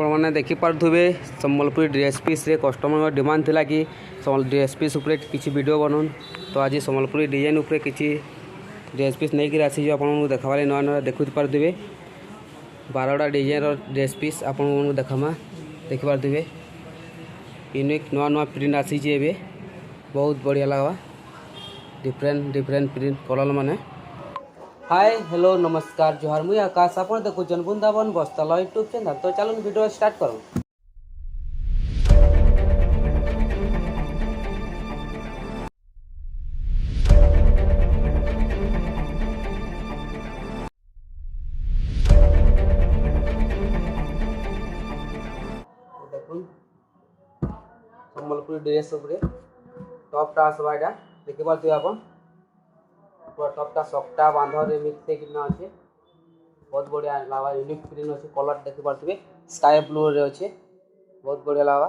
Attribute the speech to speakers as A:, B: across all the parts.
A: आपने देखिपे Sambalpuri dress piece रे customer demand थिला कि ड्रेस पीस उपरे किसी वीडियो बनाऊन। तो आज सम्बलपुरी डिजाइन उपरे किसी ड्रेस पीस नहीं कर आसी आप देखार नुआ नुआ देखु पारे 12टा डिजाइन ड्रेस पीस आप देखामा देखिपे यूनिक नुआ नुआ प्रिंट आसी बहुत बढ़िया लगा डिफरेंट डिफरेंट प्रिंट कलर माने। हाय हेलो नमस्कार जोहार मुई आकाश आप देखुन वृंदावन बस्ताल यूट्यूब चैनल। तो चलो वीडियो स्टार्ट करूँ। देखुन सम्बलपुरी ड्रेस टॉपटा आसवा यहाँ देखिपे आप पूरा टॉपटा सफ्टा बांधरे मिक्स कितना अच्छे बहुत बढ़िया लगा यूनिक प्रिंट अच्छे कलर देखिपे स्काई ब्लू रे अच्छे बहुत बढ़िया लगा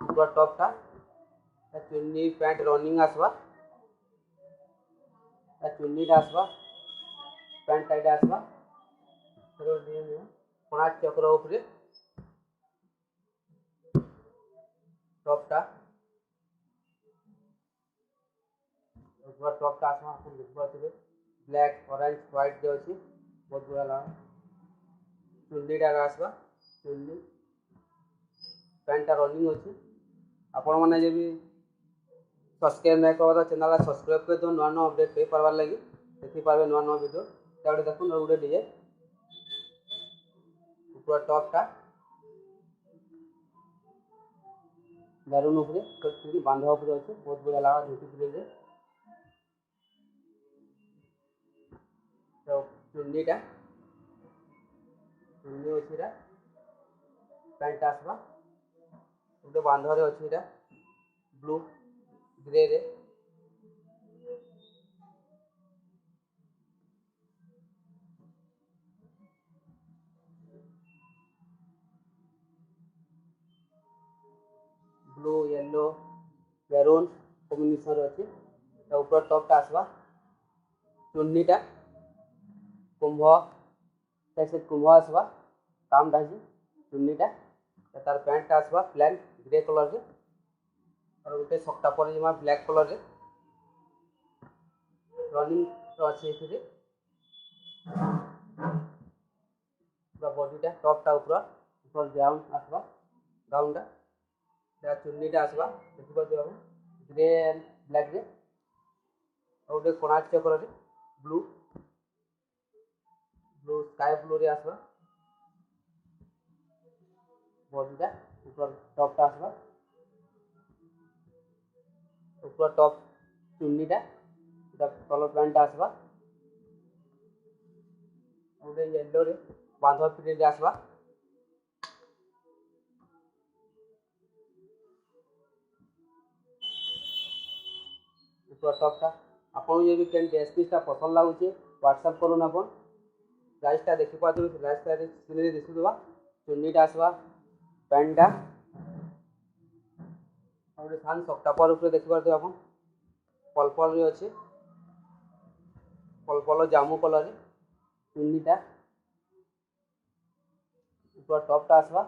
A: पूरा टॉपटा चुन्नी पैंट रनिंग आसवा चुन्नी आसवा पैंट टाइट आसवा कोणा चक्र उपरे टॉपटा टॉपटा आसवा देखिपे ब्लैक ऑरेंज व्हाइट जो अच्छी बहुत बढ़िया लगा चुन्नीटा आसवा चुन्नी पैंटा रनिंग अच्छी आपण मैंने जब सब्सक्राइब नहीं कर चैनल सब्सक्राइब कर दो नुआ नुआ अपडेट हो पार्बार लगी देखिपारे नुआ नुआ वीडियो गोटे देखुन गोटे डिजाइन पूरा टॉपटा मैरून उपरे बांधा उपरे अच्छे बहुत बढ़िया लगा धुती प्रिंट चुन्नीटा चुन्नी अच्छी पैंट आसवा गोटे बांधरे अच्छी ब्लू ग्रे रे ब्लू येलो मैरून कॉम्बिनेशन अच्छी ऊपर टॉपटा आसवा चुन्नीटा कुंभ कैसे कुंभ आसवा काम ढाजी चुन्नीटा तार पैंट आसवा प्लेन ग्रे कलर रे और गोटे सप्ताह पर जमा ब्लैक कलर रे रनिंग अच्छे पूरा बॉडीटा टॉपटा ऊपर गाउन आसवा गाउनटा चुन्नीटा आसवा देखिए ग्रे एंड ब्लैक रे और गोटे कोणा चक्र रे ब्लू ब्लू स्काई ब्लू रे आसवा बॉडीटा ऊपर टॉपटा आसवा ऊपर टॉप चुन्नीटा कलर पैंट आसवा गोटे येलो रे बांध प्रिंट आसवा ऊपर टॉपटा आपन ये भी केन ड्रेस पीसटा पसंद लागुचे व्हाट्सएप करूँ आप प्राइसटा देखिपारे प्राइसटा स्क्रीन दिशुवा चुन्नीटा आसवा पैंटा और सान सप्ताह ऊपर देखिपारे आप पर्पल रे अच्छे पर्पल जामु कलर रे चुन्नीटा ऊपर टॉपटा आसवा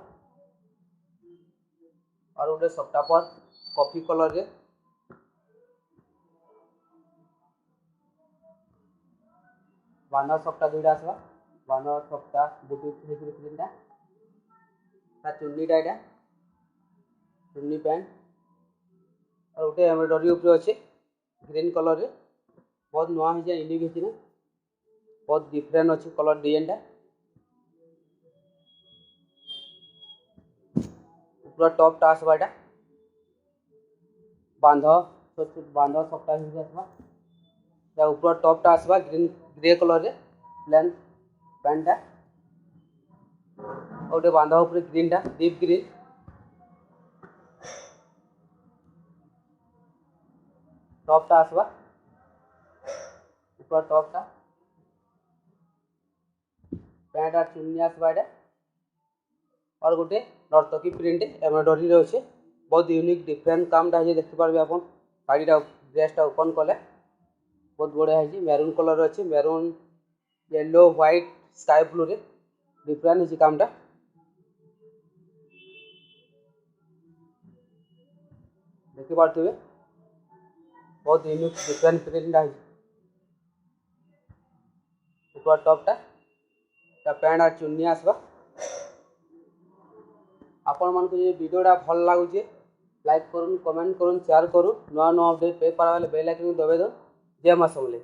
A: और गोटे सप्ताह कॉफी कलर रे बांधा सप्ताह दुईटा आसवा बांधा सप्ताह बुटी प्रिंटा चुन्नीटा यहाँ चुन्नी पैंट और गोटे एम्ब्रॉयडरी उपरे अच्छे ग्रीन कलर रे बहुत नुआ हो यूनिक होती ना बहुत डिफरेंट अच्छे कलर डिजाइनटा पूरा टॉपटा आसवा यहाँ बांध सप्ताह आसवा ऊपर टॉपटा आसवा ग्रीन ग्रे कलर रे प्लेन पैंटा गोटे बांधा उपरे ग्रीनटा डीप ग्रीन टॉपटा आसवा ऊपर टॉपटा पैंट और चुन्नी आसवा यहाँ और गोटे नर्तकी प्रिंट एम्ब्रॉयडरी रे अच्छे बहुत यूनिक डिफरेंट कामटा है देखिपारे आप शाढ़ीटा ड्रेसटा ओपन कले बहुत बढ़िया है मैरून कलर अच्छे maroon yellow white sky blue रे डिफरेंट है कामटा देखिपे बहुत यूनिक डिफरेंट प्रिंटा टॉपटा पैंट और चुन्नी आसवा। आपण मन को ये वीडियोटा भल लगुचे लाइक करूँ, कमेंट करूँ, शेयर करूँ। नुआ नुआ अपडेट पे पारा बेल आइकन दबाई दो। जय मां समलेई।